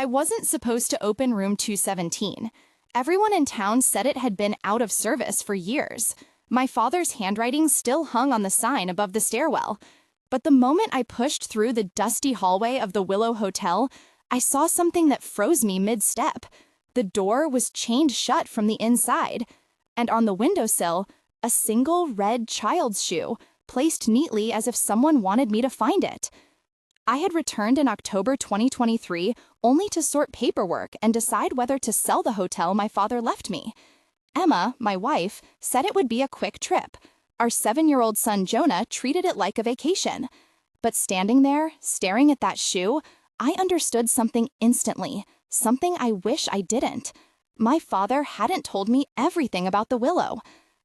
I wasn't supposed to open room 217. Everyone in town said it had been out of service for years. My father's handwriting still hung on the sign above the stairwell. But the moment I pushed through the dusty hallway of the Willow Hotel, I saw something that froze me mid-step. The door was chained shut from the inside, and on the windowsill, a single red child's shoe, placed neatly as if someone wanted me to find it. I had returned in October 2023 only to sort paperwork and decide whether to sell the hotel my father left me. Emma, my wife, said it would be a quick trip. Our 7-year-old son Jonah treated it like a vacation. But standing there, staring at that shoe, I understood something instantly, something I wish I didn't. My father hadn't told me everything about the Willow.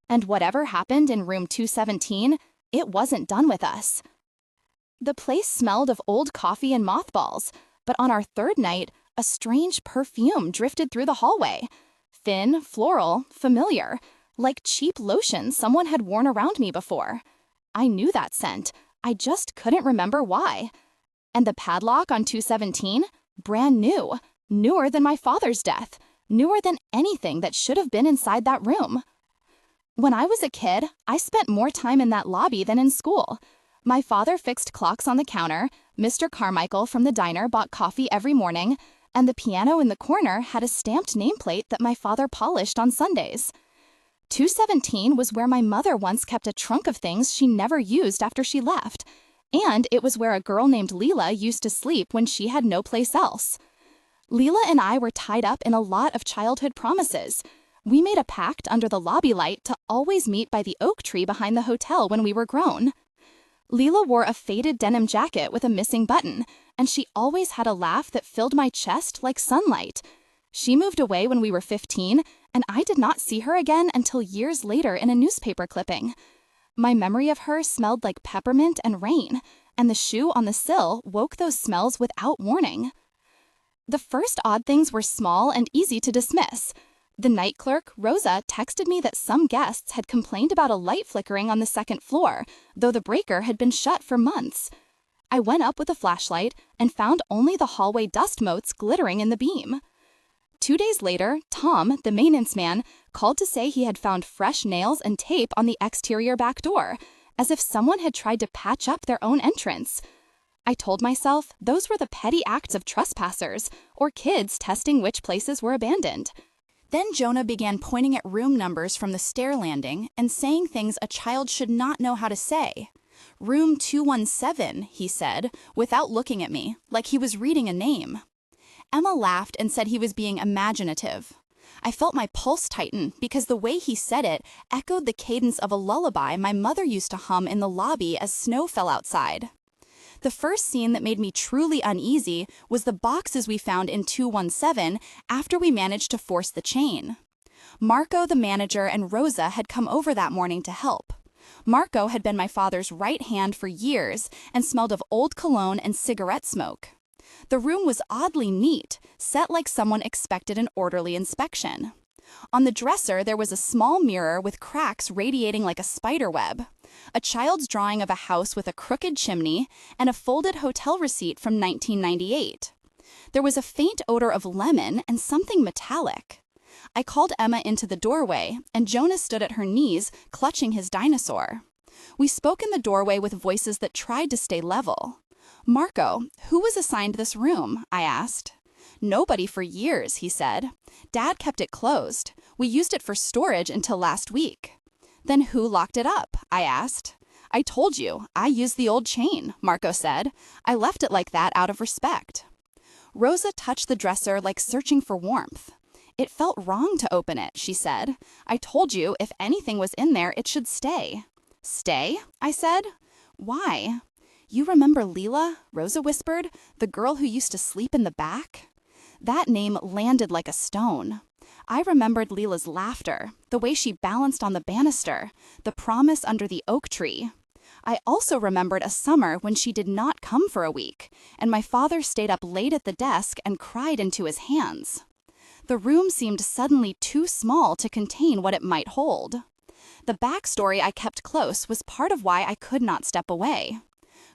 And whatever happened in room 217, it wasn't done with us. The place smelled of old coffee and mothballs, but on our third night, a strange perfume drifted through the hallway. Thin, floral, familiar, like cheap lotion someone had worn around me before. I knew that scent, I just couldn't remember why. And the padlock on 217? Brand new, newer than my father's death, newer than anything that should have been inside that room. When I was a kid, I spent more time in that lobby than in school. My father fixed clocks on the counter, Mr. Carmichael from the diner bought coffee every morning, and the piano in the corner had a stamped nameplate that my father polished on Sundays. 217 was where my mother once kept a trunk of things she never used after she left, and it was where a girl named Leela used to sleep when she had no place else. Leela and I were tied up in a lot of childhood promises. We made a pact under the lobby light to always meet by the oak tree behind the hotel when we were grown. Leela wore a faded denim jacket with a missing button, and she always had a laugh that filled my chest like sunlight. She moved away when we were 15, and I did not see her again until years later in a newspaper clipping. My memory of her smelled like peppermint and rain, and the shoe on the sill woke those smells without warning. The first odd things were small and easy to dismiss. The night clerk, Rosa, texted me that some guests had complained about a light flickering on the second floor, though the breaker had been shut for months. I went up with a flashlight and found only the hallway dust motes glittering in the beam. 2 days later, Tom, the maintenance man, called to say he had found fresh nails and tape on the exterior back door, as if someone had tried to patch up their own entrance. I told myself those were the petty acts of trespassers, or kids testing which places were abandoned. Then Jonah began pointing at room numbers from the stair landing and saying things a child should not know how to say. "Room 217, he said, without looking at me, like he was reading a name. Emma laughed and said he was being imaginative. I felt my pulse tighten because the way he said it echoed the cadence of a lullaby my mother used to hum in the lobby as snow fell outside. The first scene that made me truly uneasy was the boxes we found in 217 after we managed to force the chain. Marco, the manager, and Rosa had come over that morning to help. Marco had been my father's right hand for years and smelled of old cologne and cigarette smoke. The room was oddly neat, set like someone expected an orderly inspection. On the dresser, there was a small mirror with cracks radiating like a spider web, a child's drawing of a house with a crooked chimney, and a folded hotel receipt from 1998. There was a faint odor of lemon and something metallic. I called Emma into the doorway, and Jonah stood at her knees, clutching his dinosaur. We spoke in the doorway with voices that tried to stay level. "Marco, who was assigned this room?" I asked. "Nobody for years," he said. "Dad kept it closed. We used it for storage until last week." "Then who locked it up?" I asked. "I told you, I used the old chain," Marco said. "I left it like that out of respect." Rosa touched the dresser like searching for warmth. "It felt wrong to open it," she said. "I told you if anything was in there, it should stay." "Stay?" I said. "Why?" "You remember Leela?" Rosa whispered. "The girl who used to sleep in the back?" That name landed like a stone. I remembered Leela's laughter, the way she balanced on the banister, the promise under the oak tree. I also remembered a summer when she did not come for a week, and my father stayed up late at the desk and cried into his hands. The room seemed suddenly too small to contain what it might hold. The backstory I kept close was part of why I could not step away.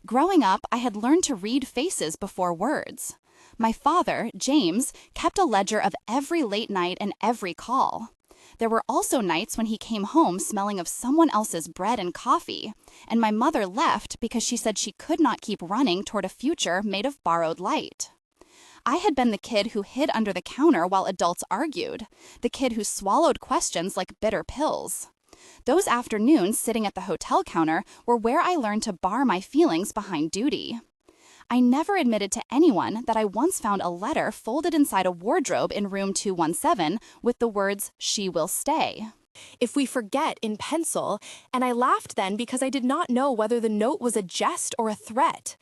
Growing up, I had learned to read faces before words. My father, James, kept a ledger of every late night and every call. There were also nights when he came home smelling of someone else's bread and coffee, and my mother left because she said she could not keep running toward a future made of borrowed light. I had been the kid who hid under the counter while adults argued, the kid who swallowed questions like bitter pills. Those afternoons sitting at the hotel counter were where I learned to bar my feelings behind duty. I never admitted to anyone that I once found a letter folded inside a wardrobe in room 217 with the words, "She will stay." If we forget in pencil, and I laughed then because I did not know whether the note was a jest or a threat.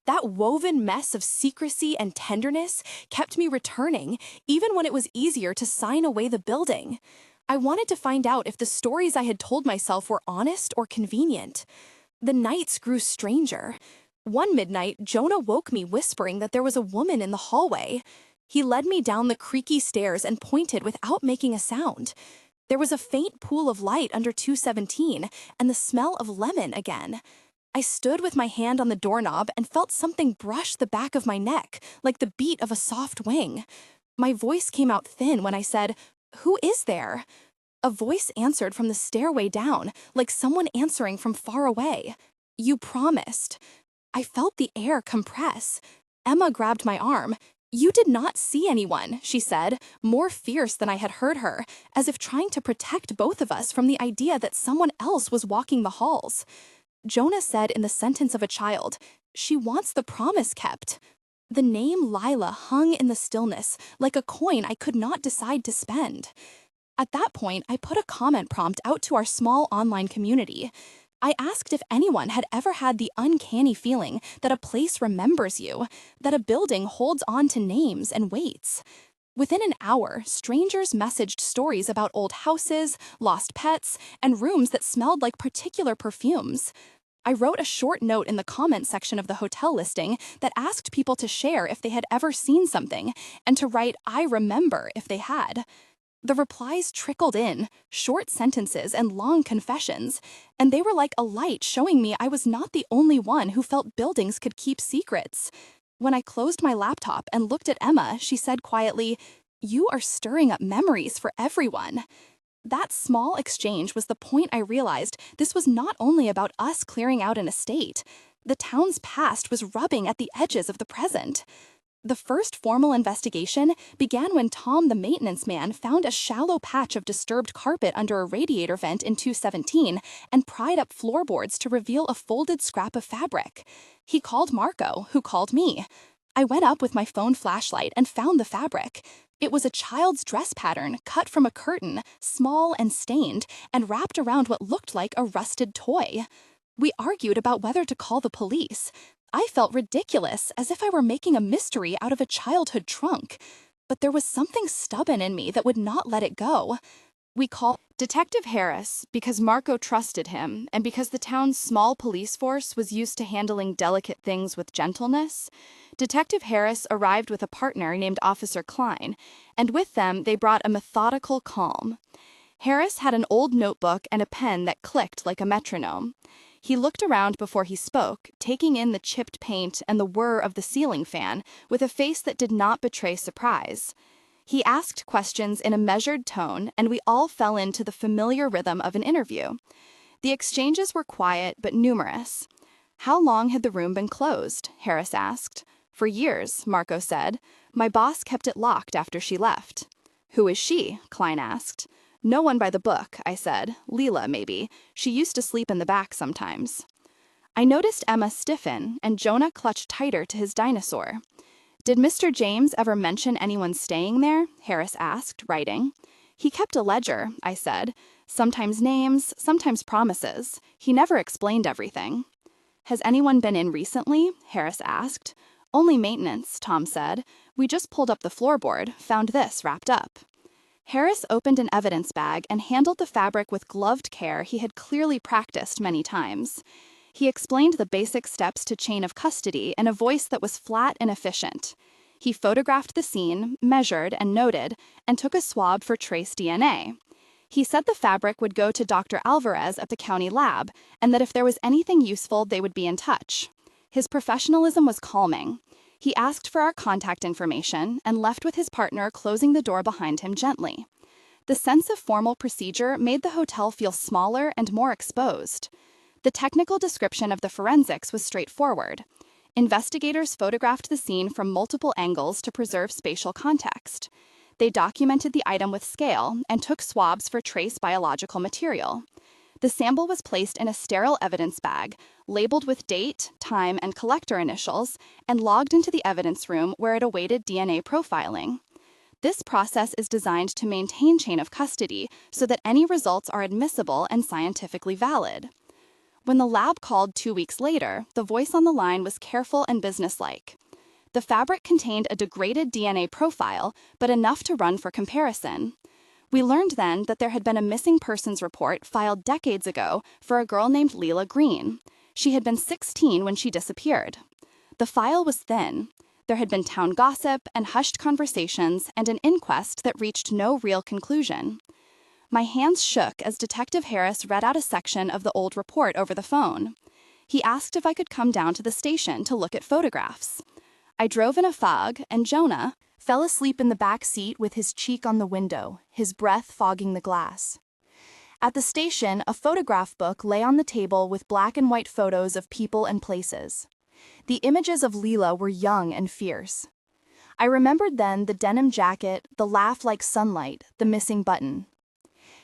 That woven mess of secrecy and tenderness kept me returning, even when it was easier to sign away the building. I wanted to find out if the stories I had told myself were honest or convenient. The nights grew stranger. One midnight, Jonah woke me whispering that there was a woman in the hallway. He led me down the creaky stairs and pointed without making a sound. There was a faint pool of light under 217 and the smell of lemon again. I stood with my hand on the doorknob and felt something brush the back of my neck, like the beat of a soft wing. My voice came out thin when I said, "Who is there?" A voice answered from the stairway down, like someone answering from far away. "You promised." I felt the air compress. Emma grabbed my arm. "You did not see anyone," she said, more fierce than I had heard her, as if trying to protect both of us from the idea that someone else was walking the halls. Jonah said in the sentence of a child, "She wants the promise kept." The name Lila hung in the stillness, like a coin I could not decide to spend. At that point, I put a comment prompt out to our small online community. I asked if anyone had ever had the uncanny feeling that a place remembers you, that a building holds on to names and waits. Within an hour, strangers messaged stories about old houses, lost pets, and rooms that smelled like particular perfumes. I wrote a short note in the comment section of the hotel listing that asked people to share if they had ever seen something, and to write "I remember" if they had. The replies trickled in, short sentences and long confessions, and they were like a light showing me I was not the only one who felt buildings could keep secrets. When I closed my laptop and looked at Emma, she said quietly, "You are stirring up memories for everyone." That small exchange was the point I realized this was not only about us clearing out an estate. The town's past was rubbing at the edges of the present. The first formal investigation began when Tom, the maintenance man, found a shallow patch of disturbed carpet under a radiator vent in 217 and pried up floorboards to reveal a folded scrap of fabric. He called Marco, who called me. I went up with my phone flashlight and found the fabric. It was a child's dress pattern cut from a curtain, small and stained, and wrapped around what looked like a rusted toy. We argued about whether to call the police. I felt ridiculous, as if I were making a mystery out of a childhood trunk. But there was something stubborn in me that would not let it go. We called Detective Harris because Marco trusted him, and because the town's small police force was used to handling delicate things with gentleness. Detective Harris arrived with a partner named Officer Klein, and with them they brought a methodical calm. Harris had an old notebook and a pen that clicked like a metronome. He looked around before he spoke, taking in the chipped paint and the whir of the ceiling fan with a face that did not betray surprise. He asked questions in a measured tone, and we all fell into the familiar rhythm of an interview. The exchanges were quiet but numerous. "How long had the room been closed?" Harris asked. "For years," Marco said. "My boss kept it locked after she left." "Who is she?" Klein asked. "No one by the book," I said. "Leela, maybe. She used to sleep in the back sometimes." I noticed Emma stiffen, and Jonah clutched tighter to his dinosaur. "Did Mr. James ever mention anyone staying there?" Harris asked, writing. "He kept a ledger," I said. "Sometimes names, sometimes promises. He never explained everything." "Has anyone been in recently?" Harris asked. "Only maintenance," Tom said. "We just pulled up the floorboard, found this wrapped up." Harris opened an evidence bag and handled the fabric with gloved care he had clearly practiced many times. He explained the basic steps to chain of custody in a voice that was flat and efficient. He photographed the scene, measured and noted, and took a swab for trace DNA. He said the fabric would go to Dr. Alvarez at the county lab, and that if there was anything useful, they would be in touch. His professionalism was calming. He asked for our contact information and left with his partner, closing the door behind him gently. The sense of formal procedure made the hotel feel smaller and more exposed. The technical description of the forensics was straightforward. Investigators photographed the scene from multiple angles to preserve spatial context. They documented the item with scale and took swabs for trace biological material. The sample was placed in a sterile evidence bag, labeled with date, time, and collector initials, and logged into the evidence room where it awaited DNA profiling. This process is designed to maintain chain of custody so that any results are admissible and scientifically valid. When the lab called 2 weeks later, the voice on the line was careful and businesslike. The fabric contained a degraded DNA profile, but enough to run for comparison. We learned then that there had been a missing persons report filed decades ago for a girl named Leela Green. She had been 16 when she disappeared. The file was thin. There had been town gossip and hushed conversations and an inquest that reached no real conclusion. My hands shook as Detective Harris read out a section of the old report over the phone. He asked if I could come down to the station to look at photographs. I drove in a fog, and Jonah fell asleep in the back seat with his cheek on the window, his breath fogging the glass. At the station, a photograph book lay on the table with black and white photos of people and places. The images of Leela were young and fierce. I remembered then the denim jacket, the laugh like sunlight, the missing button.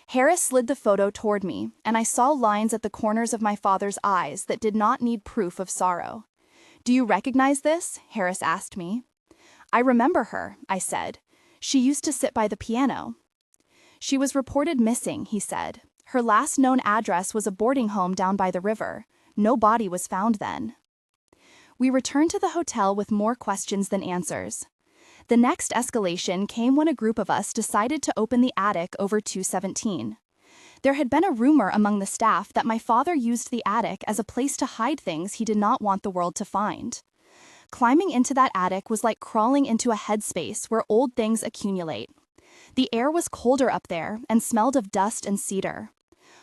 Harris slid the photo toward me, and I saw lines at the corners of my father's eyes that did not need proof of sorrow. "Do you recognize this?" Harris asked me. "I remember her," I said. "She used to sit by the piano." "She was reported missing," he said. "Her last known address was a boarding home down by the river. No body was found then." We returned to the hotel with more questions than answers. The next escalation came when a group of us decided to open the attic over 217. There had been a rumor among the staff that my father used the attic as a place to hide things he did not want the world to find. Climbing into that attic was like crawling into a headspace where old things accumulate. The air was colder up there and smelled of dust and cedar.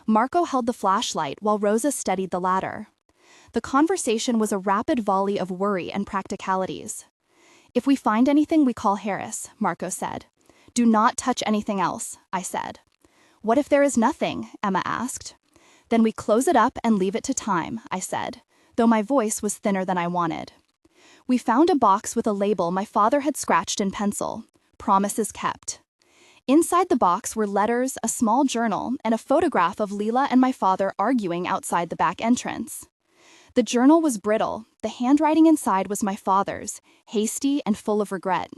Marco held the flashlight while Rosa steadied the ladder. The conversation was a rapid volley of worry and practicalities. "If we find anything, we call Harris," Marco said. "Do not touch anything else," I said. "What if there is nothing?" Emma asked. "Then we close it up and leave it to time," I said, though my voice was thinner than I wanted. We found a box with a label my father had scratched in pencil. "Promises kept." Inside the box were letters, a small journal, and a photograph of Leela and my father arguing outside the back entrance. The journal was brittle. The handwriting inside was my father's, hasty and full of regret.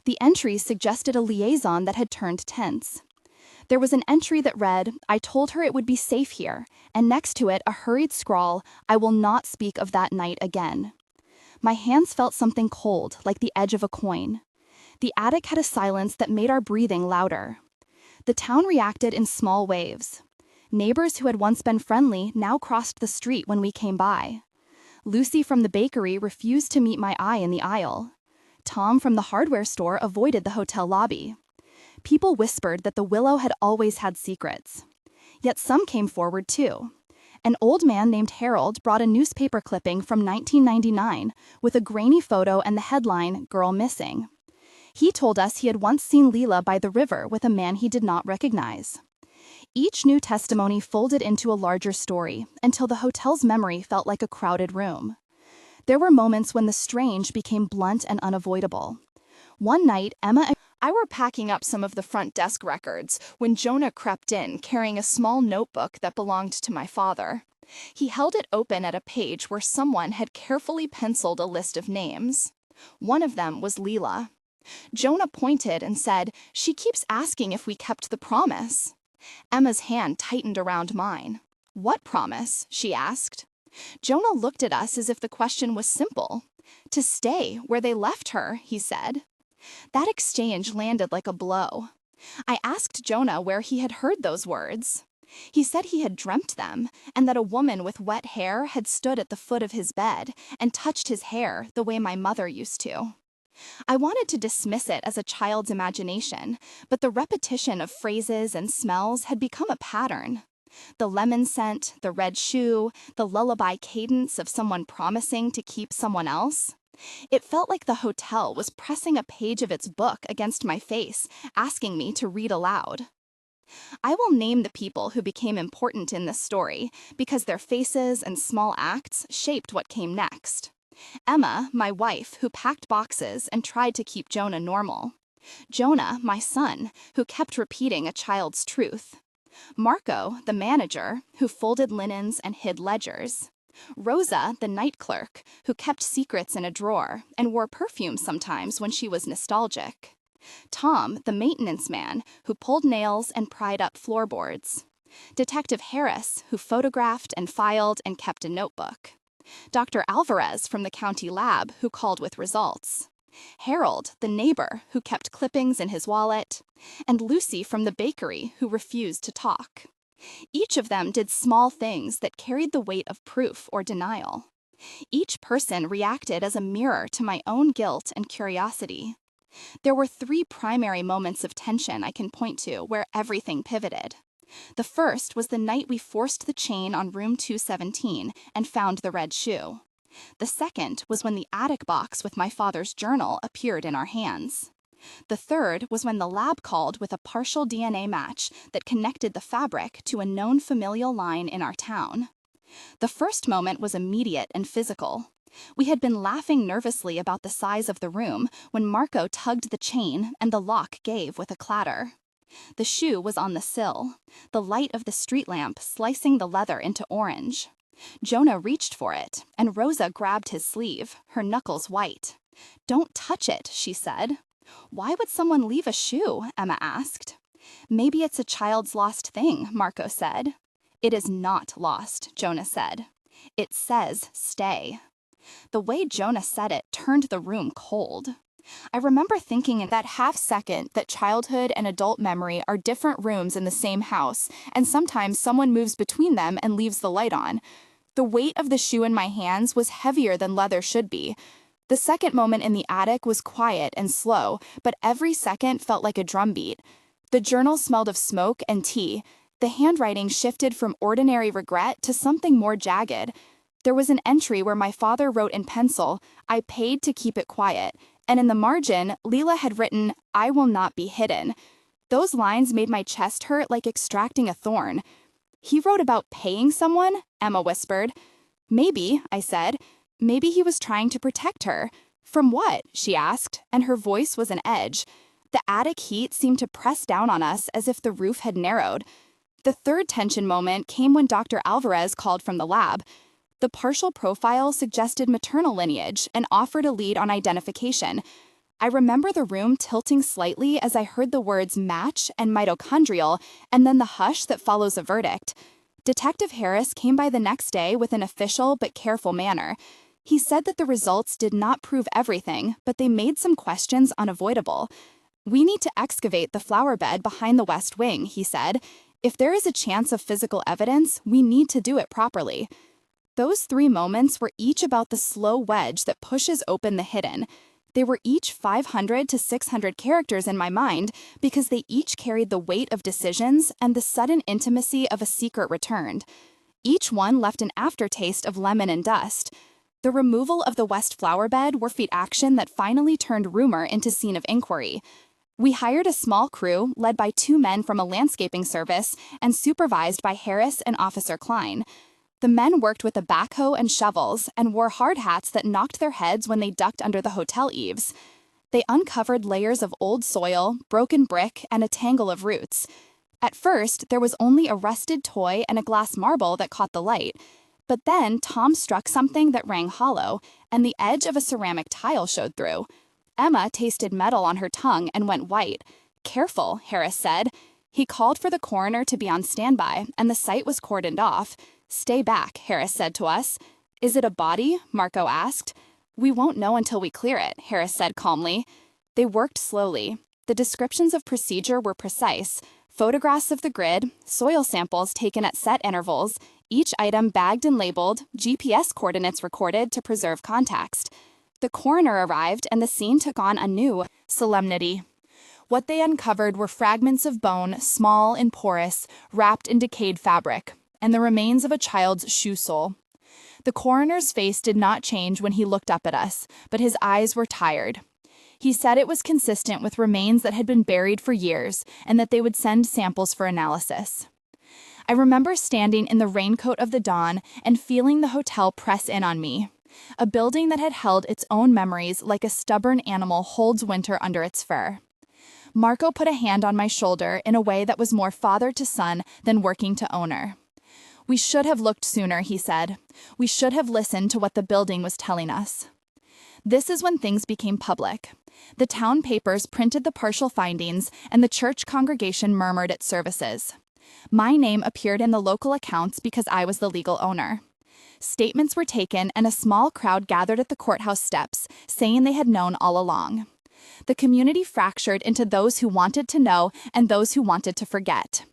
The entries suggested a liaison that had turned tense. There was an entry that read, "I told her it would be safe here," and next to it a hurried scrawl, "I will not speak of that night again." My hands felt something cold, like the edge of a coin. The attic had a silence that made our breathing louder. The town reacted in small waves. Neighbors who had once been friendly now crossed the street when we came by. Lucy from the bakery refused to meet my eye in the aisle. Tom from the hardware store avoided the hotel lobby. People whispered that the Willow had always had secrets. Yet some came forward too. An old man named Harold brought a newspaper clipping from 1999 with a grainy photo and the headline, "Girl Missing." He told us he had once seen Leela by the river with a man he did not recognize. Each new testimony folded into a larger story until the hotel's memory felt like a crowded room. There were moments when the strange became blunt and unavoidable. One night, Emma and I were packing up some of the front desk records when Jonah crept in carrying a small notebook that belonged to my father. He held it open at a page where someone had carefully penciled a list of names. One of them was Leela. Jonah pointed and said, "She keeps asking if we kept the promise." Emma's hand tightened around mine. "What promise?" she asked. Jonah looked at us as if the question was simple. "To stay where they left her," he said. That exchange landed like a blow. I asked Jonah where he had heard those words. He said he had dreamt them, and that a woman with wet hair had stood at the foot of his bed and touched his hair the way my mother used to. I wanted to dismiss it as a child's imagination, but the repetition of phrases and smells had become a pattern. The lemon scent, the red shoe, the lullaby cadence of someone promising to keep someone else. It felt like the hotel was pressing a page of its book against my face, asking me to read aloud. I will name the people who became important in this story because their faces and small acts shaped what came next. Emma, my wife, who packed boxes and tried to keep Jonah normal. Jonah, my son, who kept repeating a child's truth. Marco, the manager, who folded linens and hid ledgers. Rosa, the night clerk, who kept secrets in a drawer and wore perfume sometimes when she was nostalgic. Tom, the maintenance man, who pulled nails and pried up floorboards. Detective Harris, who photographed and filed and kept a notebook. Dr. Alvarez from the county lab, who called with results. Harold, the neighbor, who kept clippings in his wallet. And Lucy from the bakery, who refused to talk. Each of them did small things that carried the weight of proof or denial. Each person reacted as a mirror to my own guilt and curiosity. There were 3 primary moments of tension I can point to where everything pivoted. The first was the night we forced the chain on room 217 and found the red shoe. The second was when the attic box with my father's journal appeared in our hands. The third was when the lab called with a partial DNA match that connected the fabric to a known familial line in our town. The first moment was immediate and physical. We had been laughing nervously about the size of the room when Marco tugged the chain and the lock gave with a clatter. The shoe was on the sill, the light of the street lamp slicing the leather into orange. Jonah reached for it, and Rosa grabbed his sleeve, her knuckles white. "Don't touch it," she said. "Why would someone leave a shoe?" Emma asked. "Maybe it's a child's lost thing," Marco said. "It is not lost," Jonah said. "It says stay." The way Jonah said it turned the room cold. I remember thinking in that half second that childhood and adult memory are different rooms in the same house, and sometimes someone moves between them and leaves the light on. The weight of the shoe in my hands was heavier than leather should be. The second moment in the attic was quiet and slow, but every second felt like a drumbeat. The journal smelled of smoke and tea. The handwriting shifted from ordinary regret to something more jagged. There was an entry where my father wrote in pencil, "I paid to keep it quiet," and in the margin, Leela had written, "I will not be hidden." Those lines made my chest hurt like extracting a thorn. "He wrote about paying someone?" Emma whispered. "Maybe," I said. "Maybe he was trying to protect her." "From what?" she asked, and her voice was an edge. The attic heat seemed to press down on us as if the roof had narrowed. The third tension moment came when Dr. Alvarez called from the lab. The partial profile suggested maternal lineage and offered a lead on identification. I remember the room tilting slightly as I heard the words match and mitochondrial, and then the hush that follows a verdict. Detective Harris came by the next day with an official but careful manner. He said that the results did not prove everything, but they made some questions unavoidable. "We need to excavate the flower bed behind the west wing," he said. "If there is a chance of physical evidence, we need to do it properly." Those 3 moments were each about the slow wedge that pushes open the hidden. They were each 500 to 600 characters in my mind because they each carried the weight of decisions and the sudden intimacy of a secret returned. Each one left an aftertaste of lemon and dust. The removal of the west flower bed were feat action that finally turned rumor into scene of inquiry. We hired a small crew led by 2 men from a landscaping service and supervised by Harris and Officer Klein. The men worked with a backhoe and shovels and wore hard hats that knocked their heads when they ducked under the hotel eaves. They uncovered layers of old soil, broken brick, and a tangle of roots. At first, there was only a rusted toy and a glass marble that caught the light. But then Tom struck something that rang hollow, and the edge of a ceramic tile showed through. Emma tasted metal on her tongue and went white. "Careful," Harris said. He called for the coroner to be on standby, and the site was cordoned off. "Stay back," Harris said to us. "Is it a body?" Marco asked. "We won't know until we clear it," Harris said calmly. They worked slowly. The descriptions of procedure were precise. Photographs of the grid, soil samples taken at set intervals, each item bagged and labeled, GPS coordinates recorded to preserve context. The coroner arrived and the scene took on a new solemnity. What they uncovered were fragments of bone, small and porous, wrapped in decayed fabric, and the remains of a child's shoe sole. The coroner's face did not change when he looked up at us, but his eyes were tired. He said it was consistent with remains that had been buried for years and that they would send samples for analysis. I remember standing in the raincoat of the dawn and feeling the hotel press in on me. A building that had held its own memories like a stubborn animal holds winter under its fur. Marco put a hand on my shoulder in a way that was more father to son than working to owner. "We should have looked sooner," he said. "We should have listened to what the building was telling us." This is when things became public. The town papers printed the partial findings, and the church congregation murmured at services. My name appeared in the local accounts because I was the legal owner. Statements were taken, and a small crowd gathered at the courthouse steps, saying they had known all along. The community fractured into those who wanted to know and those who wanted to forget.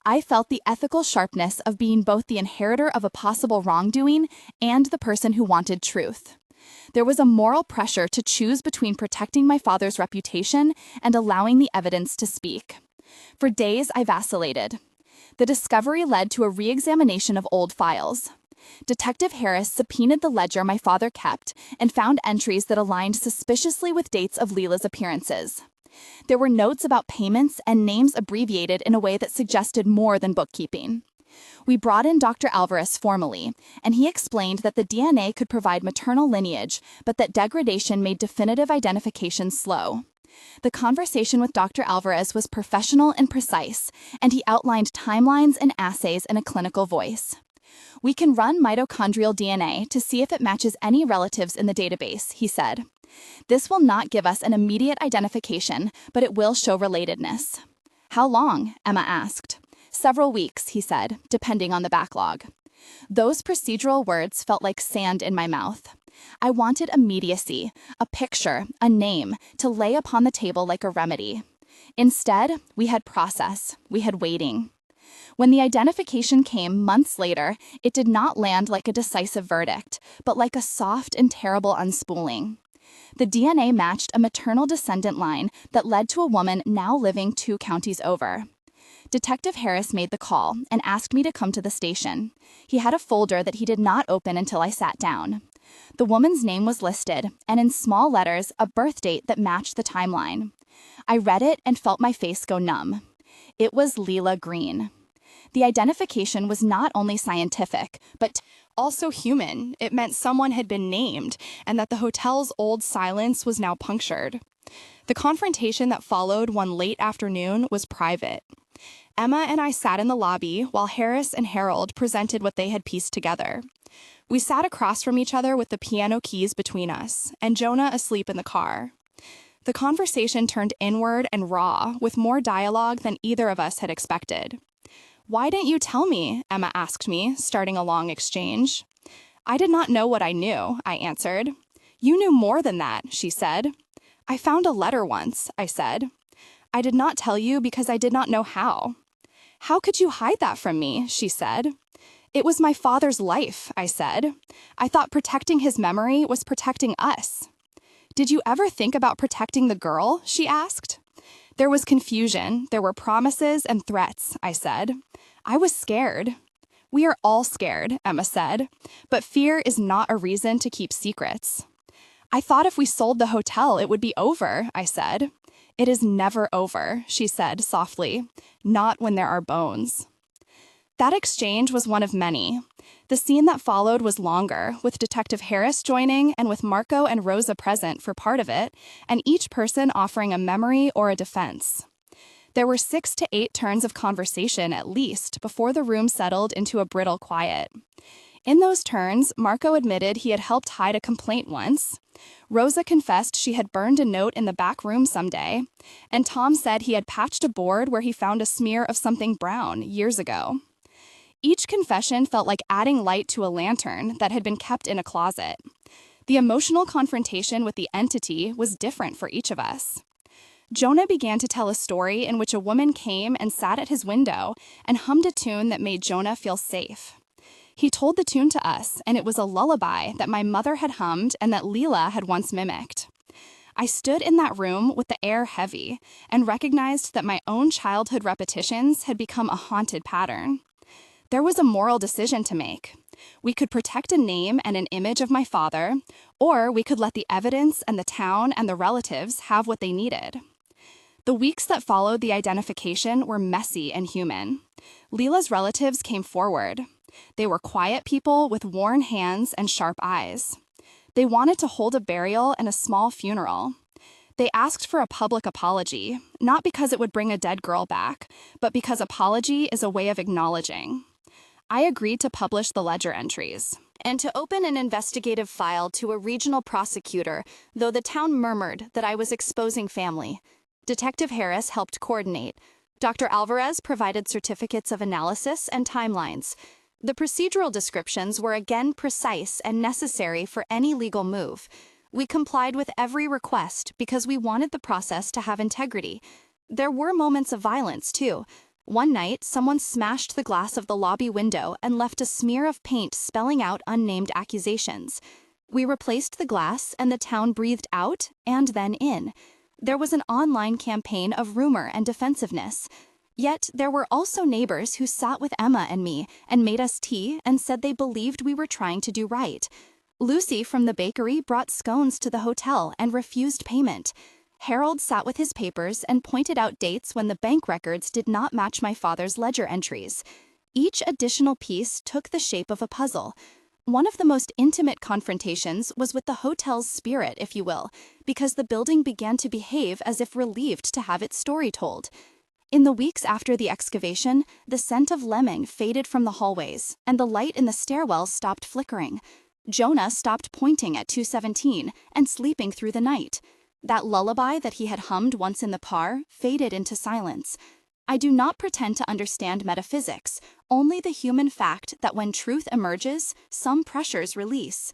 I felt the ethical sharpness of being both the inheritor of a possible wrongdoing and the person who wanted truth. There was a moral pressure to choose between protecting my father's reputation and allowing the evidence to speak. For days, I vacillated. The discovery led to a re-examination of old files. Detective Harris subpoenaed the ledger my father kept and found entries that aligned suspiciously with dates of Leela's appearances. There were notes about payments and names abbreviated in a way that suggested more than bookkeeping. We brought in Dr. Alvarez formally, and he explained that the DNA could provide maternal lineage, but that degradation made definitive identification slow. The conversation with Dr. Alvarez was professional and precise, and he outlined timelines and assays in a clinical voice. "We can run mitochondrial DNA to see if it matches any relatives in the database," he said. "This will not give us an immediate identification, but it will show relatedness." "How long?" Emma asked. "Several weeks," he said, depending on the backlog. Those procedural words felt like sand in my mouth. I wanted immediacy, a picture, a name, to lay upon the table like a remedy. Instead, we had process, we had waiting. When the identification came months later, it did not land like a decisive verdict, but like a soft and terrible unspooling. The DNA matched a maternal descendant line that led to a woman now living 2 counties over. Detective Harris made the call and asked me to come to the station. He had a folder that he did not open until I sat down. The woman's name was listed, and in small letters, a birth date that matched the timeline. I read it and felt my face go numb. It was Leela Green. The identification was not only scientific, but also human. It meant someone had been named, and that the hotel's old silence was now punctured. The confrontation that followed one late afternoon was private. Emma and I sat in the lobby while Harris and Harold presented what they had pieced together. We sat across from each other with the piano keys between us, and Jonah asleep in the car. The conversation turned inward and raw, with more dialogue than either of us had expected. "Why didn't you tell me?" Emma asked me, starting a long exchange. "I did not know what I knew," I answered. "You knew more than that," she said. "I found a letter once," I said. "I did not tell you because I did not know how." "How could you hide that from me?" she said. "It was my father's life," I said. "I thought protecting his memory was protecting us." "Did you ever think about protecting the girl?" she asked. There was confusion. There were promises and threats, I said. I was scared. "We are all scared," Emma said, "but fear is not a reason to keep secrets." "I thought if we sold the hotel, it would be over," I said. "It is never over," she said softly, "not when there are bones." That exchange was one of many. The scene that followed was longer, with Detective Harris joining and with Marco and Rosa present for part of it, and each person offering a memory or a defense. There were 6 to 8 turns of conversation at least before the room settled into a brittle quiet. In those turns, Marco admitted he had helped hide a complaint once. Rosa confessed she had burned a note in the back room someday, and Tom said he had patched a board where he found a smear of something brown years ago. Each confession felt like adding light to a lantern that had been kept in a closet. The emotional confrontation with the entity was different for each of us. Jonah began to tell a story in which a woman came and sat at his window and hummed a tune that made Jonah feel safe. He told the tune to us, and it was a lullaby that my mother had hummed and that Leela had once mimicked. I stood in that room with the air heavy and recognized that my own childhood repetitions had become a haunted pattern. There was a moral decision to make. We could protect a name and an image of my father, or we could let the evidence and the town and the relatives have what they needed. The weeks that followed the identification were messy and human. Leela's relatives came forward. They were quiet people with worn hands and sharp eyes. They wanted to hold a burial and a small funeral. They asked for a public apology, not because it would bring a dead girl back, but because apology is a way of acknowledging. I agreed to publish the ledger entries and to open an investigative file to a regional prosecutor, though the town murmured that I was exposing family. Detective Harris helped coordinate. Dr. Alvarez provided certificates of analysis and timelines. The procedural descriptions were again precise and necessary for any legal move. We complied with every request because we wanted the process to have integrity. There were moments of violence, too. One night, someone smashed the glass of the lobby window and left a smear of paint spelling out unnamed accusations. We replaced the glass, and the town breathed out and then in. There was an online campaign of rumor and defensiveness. Yet there were also neighbors who sat with Emma and me and made us tea and said they believed we were trying to do right. Lucy from the bakery brought scones to the hotel and refused payment. Harold sat with his papers and pointed out dates when the bank records did not match my father's ledger entries. Each additional piece took the shape of a puzzle. One of the most intimate confrontations was with the hotel's spirit, if you will, because the building began to behave as if relieved to have its story told. In the weeks after the excavation, the scent of lemon faded from the hallways, and the light in the stairwell stopped flickering. Jonah stopped pointing at 217 and sleeping through the night. That lullaby that he had hummed once in the par faded into silence. I do not pretend to understand metaphysics, only the human fact that when truth emerges, some pressures release.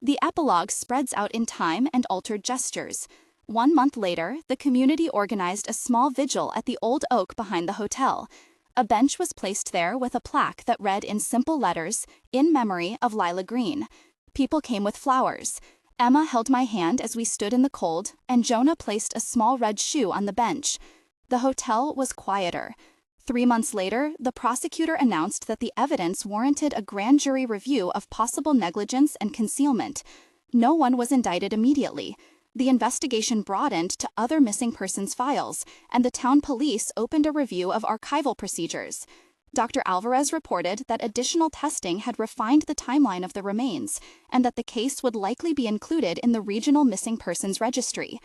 The epilogue spreads out in time and altered gestures. 1 month later, the community organized a small vigil at the old oak behind the hotel. A bench was placed there with a plaque that read in simple letters, "In memory of Lila Green." People came with flowers. Emma held my hand as we stood in the cold, and Jonah placed a small red shoe on the bench. The hotel was quieter. 3 months later, the prosecutor announced that the evidence warranted a grand jury review of possible negligence and concealment. No one was indicted immediately. The investigation broadened to other missing persons files, and the town police opened a review of archival procedures. Dr. Alvarez reported that additional testing had refined the timeline of the remains, and that the case would likely be included in the regional missing persons registry.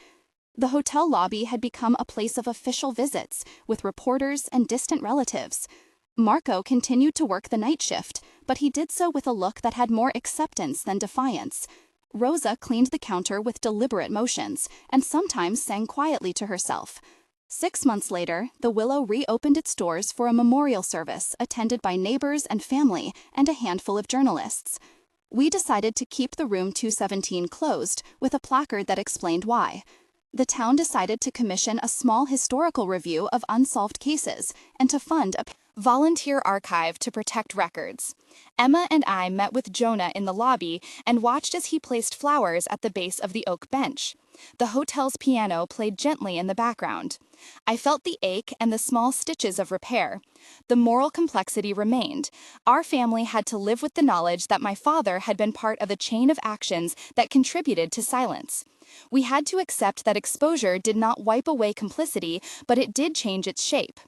The hotel lobby had become a place of official visits, with reporters and distant relatives. Marco continued to work the night shift, but he did so with a look that had more acceptance than defiance. Rosa cleaned the counter with deliberate motions, and sometimes sang quietly to herself. 6 months later, the Willow reopened its doors for a memorial service attended by neighbors and family and a handful of journalists. We decided to keep the room 217 closed with a placard that explained why. The town decided to commission a small historical review of unsolved cases and to fund a volunteer archive to protect records. Emma and I met with Jonah in the lobby and watched as he placed flowers at the base of the oak bench. The hotel's piano played gently in the background. I felt the ache and the small stitches of repair. The moral complexity remained. Our family had to live with the knowledge that my father had been part of a chain of actions that contributed to silence. We had to accept that exposure did not wipe away complicity, but it did change its shape.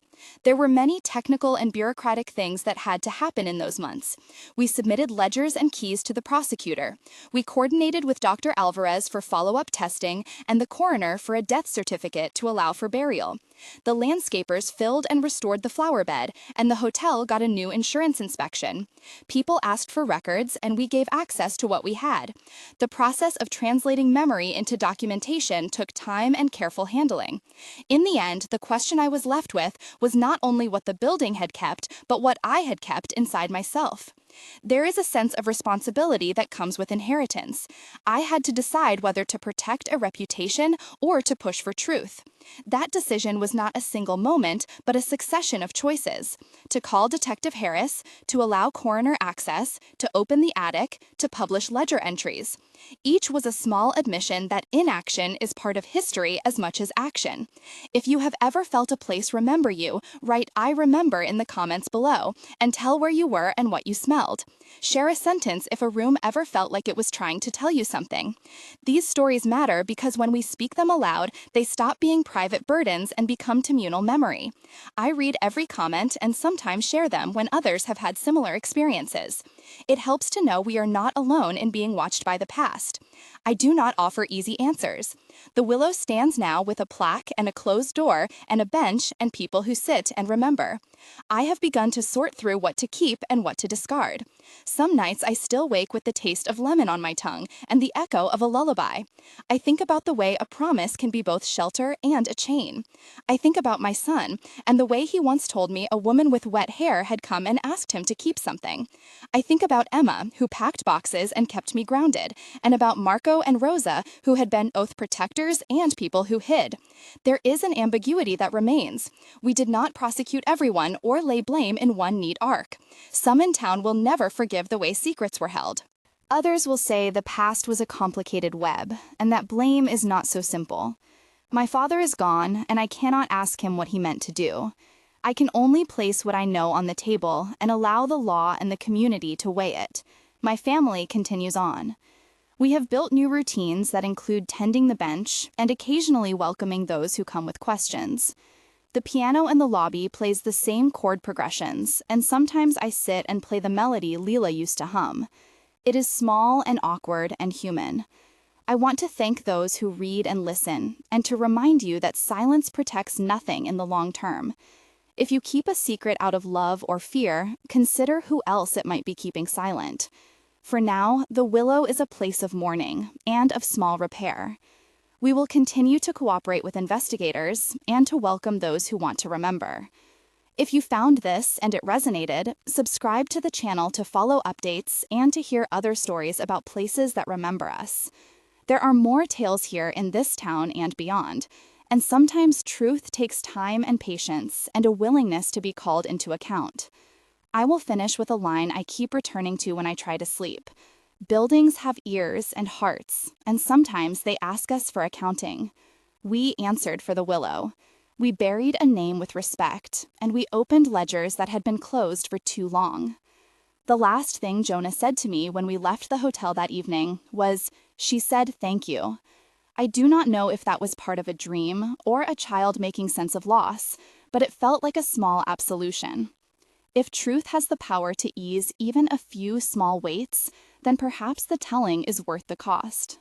There were many technical and bureaucratic things that had to happen in those months. We submitted ledgers and keys to the prosecutor. We coordinated with Dr. Alvarez for follow-up testing and the coroner for a death certificate to allow for burial. The landscapers filled and restored the flower bed, and the hotel got a new insurance inspection. People asked for records, and we gave access to what we had. The process of translating memory into documentation took time and careful handling. In the end, the question I was left with was not only what the building had kept, but what I had kept inside myself. There is a sense of responsibility that comes with inheritance. I had to decide whether to protect a reputation or to push for truth. That decision was not a single moment, but a succession of choices. To call Detective Harris, to allow coroner access, to open the attic, to publish ledger entries. Each was a small admission that inaction is part of history as much as action. If you have ever felt a place remember you, write "I remember" in the comments below, and tell where you were and what you smelled. Share a sentence if a room ever felt like it was trying to tell you something. These stories matter because when we speak them aloud, they stop being private burdens and become communal memory. I read every comment and sometimes share them when others have had similar experiences. It helps to know we are not alone in being watched by the past. I do not offer easy answers. The Willow stands now with a plaque and a closed door and a bench and people who sit and remember. I have begun to sort through what to keep and what to discard. Some nights I still wake with the taste of lemon on my tongue and the echo of a lullaby. I think about the way a promise can be both shelter and a chain. I think about my son and the way he once told me a woman with wet hair had come and asked him to keep something. I think about Emma, who packed boxes and kept me grounded, and about Marco and Rosa, who had been both protectors and people who hid. There is an ambiguity that remains. We did not prosecute everyone or lay blame in one neat arc. Some in town will never forgive the way secrets were held. Others will say the past was a complicated web, and that blame is not so simple. My father is gone, and I cannot ask him what he meant to do. I can only place what I know on the table and allow the law and the community to weigh it. My family continues on. We have built new routines that include tending the bench and occasionally welcoming those who come with questions. The piano in the lobby plays the same chord progressions, and sometimes I sit and play the melody Leela used to hum. It is small and awkward and human. I want to thank those who read and listen, and to remind you that silence protects nothing in the long term. If you keep a secret out of love or fear, consider who else it might be keeping silent. For now, the Willow is a place of mourning and of small repair. We will continue to cooperate with investigators and to welcome those who want to remember. If you found this and it resonated, subscribe to the channel to follow updates and to hear other stories about places that remember us. There are more tales here in this town and beyond, and sometimes truth takes time and patience and a willingness to be called into account. I will finish with a line I keep returning to when I try to sleep. Buildings have ears and hearts, and sometimes they ask us for accounting. We answered for the Willow. We buried a name with respect, and we opened ledgers that had been closed for too long. The last thing Jonah said to me when we left the hotel that evening was, "She said thank you." I do not know if that was part of a dream or a child making sense of loss, but it felt like a small absolution. If truth has the power to ease even a few small weights, then perhaps the telling is worth the cost.